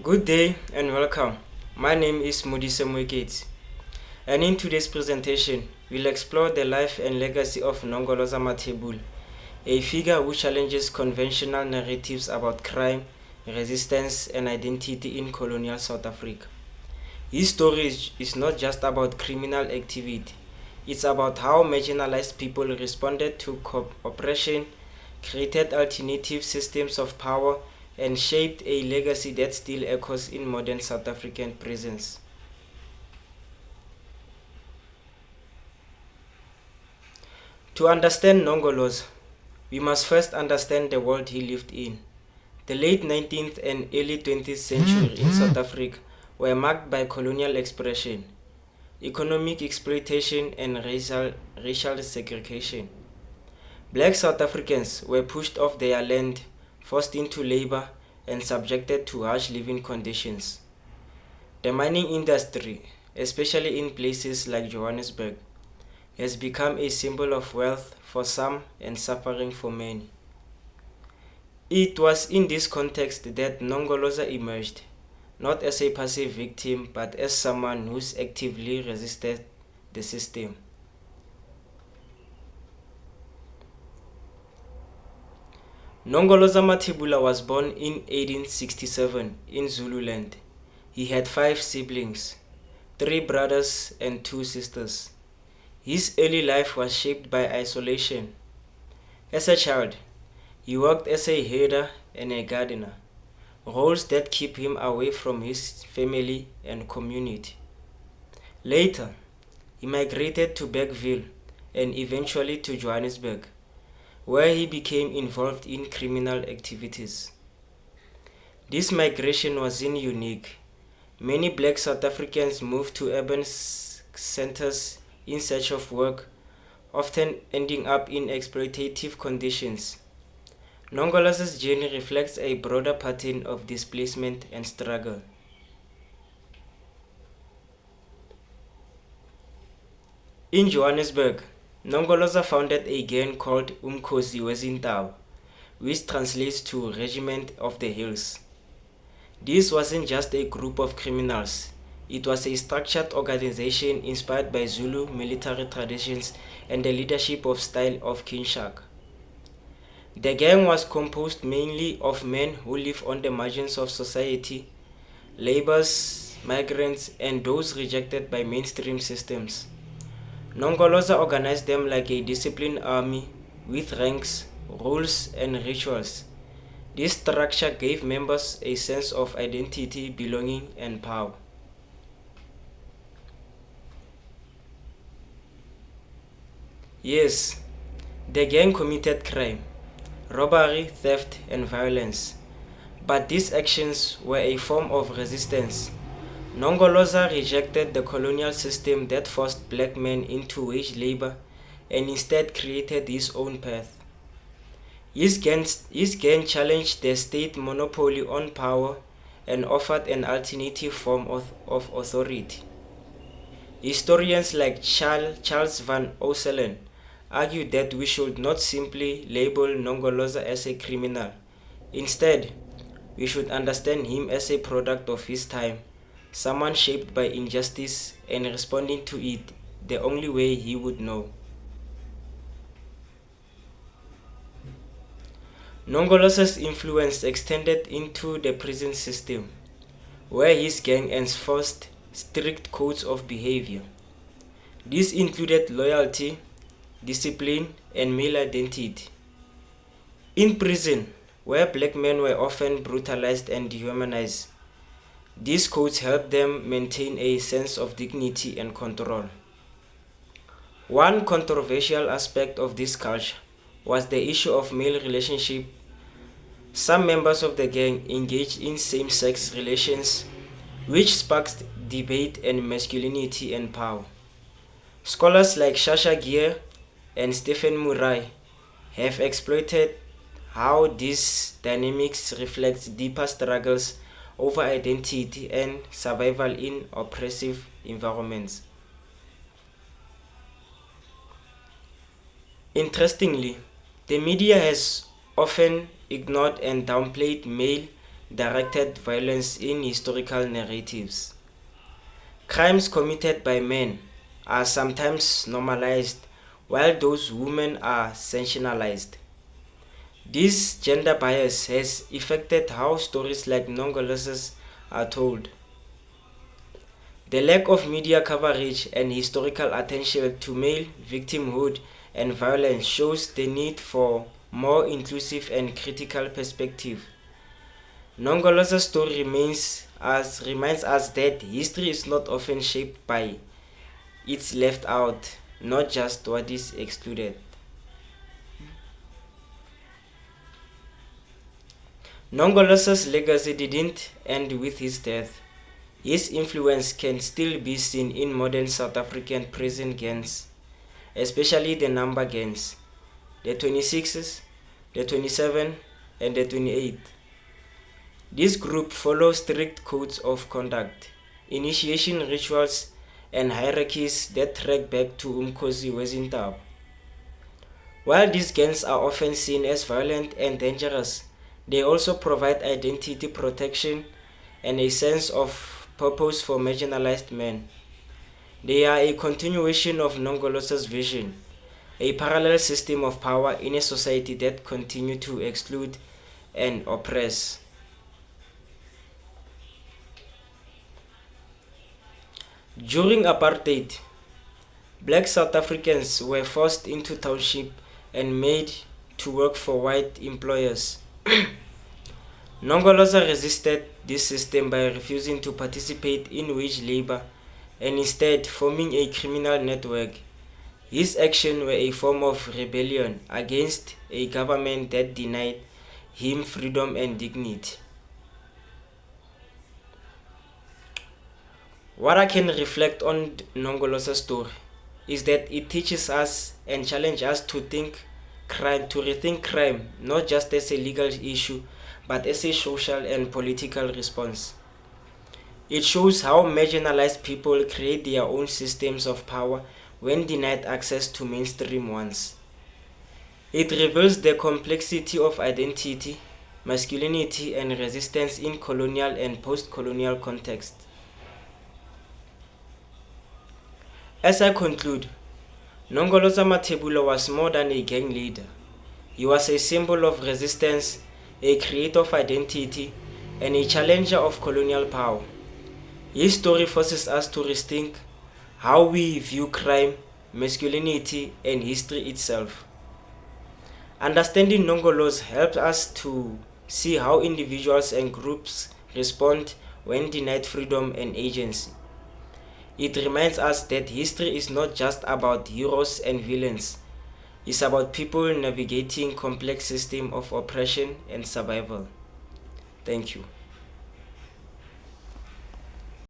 Good day and welcome. My name is Modise Moeketsi, and in today's presentation, we'll explore the life and legacy of Nongoloza Mathebula, a figure who challenges conventional narratives about crime, resistance, and identity in colonial South Africa. His story is not just about criminal activity, it's about how marginalized people responded to oppression, created alternative systems of power, and shaped a legacy that still echoes in modern South African prisons. To understand Nongoloza, we must first understand the world he lived in. The late 19th and early 20th century in South Africa were marked by colonial expression, economic exploitation, and racial segregation. Black South Africans were pushed off their land, forced into labor, and subjected to harsh living conditions. The mining industry, especially in places like Johannesburg, has become a symbol of wealth for some and suffering for many. It was in this context that Nongoloza emerged, not as a passive victim but as someone who actively resisted the system. Nongoloza Mathebula was born in 1867 in Zululand. He had 5 siblings, 3 brothers and 2 sisters. His early life was shaped by isolation. As a child, he worked as a herder and a gardener, roles that keep him away from his family and community. Later, he migrated to Bergville and eventually to Johannesburg, where he became involved in criminal activities. This migration wasn't unique. Many black South Africans moved to urban centers in search of work, often ending up in exploitative conditions. Nongoloza's journey reflects a broader pattern of displacement and struggle. In Johannesburg, Nongoloza founded a gang called Umkhosi Wezintaba, which translates to Regiment of the Hills. This wasn't just a group of criminals. It was a structured organization inspired by Zulu military traditions and the leadership style of King Shaka. The gang was composed mainly of men who live on the margins of society, laborers, migrants, and those rejected by mainstream systems. Nongoloza organized them like a disciplined army with ranks, rules, and rituals. This structure gave members a sense of identity, belonging, and power. Yes, the gang committed crime, robbery, theft, and violence. But these actions were a form of resistance. Nongoloza rejected the colonial system that forced black men into wage labor and instead created his own path. His gang challenged the state monopoly on power and offered an alternative form of authority. Historians like Charles van Ooselen argue that we should not simply label Nongoloza as a criminal. Instead, we should understand him as a product of his time, someone shaped by injustice and responding to it the only way he would know. Nongoloza's influence extended into the prison system, where his gang enforced strict codes of behavior. This included loyalty, discipline, and male identity. In prison, where black men were often brutalized and dehumanized, these codes helped them maintain a sense of dignity and control. One controversial aspect of this culture was the issue of male relationship. Some members of the gang engaged in same-sex relations, which sparked debate and masculinity and power. Scholars like Shasha Gear and Stephen Murray have exploited how these dynamics reflect deeper struggles over identity and survival in oppressive environments. Interestingly, the media has often ignored and downplayed male directed violence in historical narratives. Crimes committed by men are sometimes normalized, while those women are sensationalized. This gender bias has affected how stories like Nongoloza's are told. The lack of media coverage and historical attention to male victimhood and violence shows the need for more inclusive and critical perspective. Nongoloza's story reminds us that history is not often shaped by it's left out, not just what is excluded. Nongoloza's legacy didn't end with his death. His influence can still be seen in modern South African prison gangs, especially the number gangs, the 26s, the 27, and the 28. This group follows strict codes of conduct, initiation rituals, and hierarchies that track back to Umkhosi Wezintab. While these gangs are often seen as violent and dangerous, they also provide identity protection and a sense of purpose for marginalized men. They are a continuation of Nongoloza's vision, a parallel system of power in a society that continues to exclude and oppress. During apartheid, black South Africans were forced into township and made to work for white employers. Nongoloza resisted this system by refusing to participate in wage labor and instead forming a criminal network. His actions were a form of rebellion against a government that denied him freedom and dignity. What I can reflect on Nongoloza's story is that it teaches us and challenges us to rethink crime, not just as a legal issue, but as a social and political response. It shows how marginalized people create their own systems of power when denied access to mainstream ones. It reveals the complexity of identity, masculinity, and resistance in colonial and post-colonial contexts. As I conclude, Nongoloza Mathebula was more than a gang leader. He was a symbol of resistance, a creator of identity, and a challenger of colonial power. His story forces us to rethink how we view crime, masculinity, and history itself. Understanding Nongoloza helps us to see how individuals and groups respond when denied freedom and agency. It reminds us that history is not just about heroes and villains. It's about people navigating complex systems of oppression and survival. Thank you.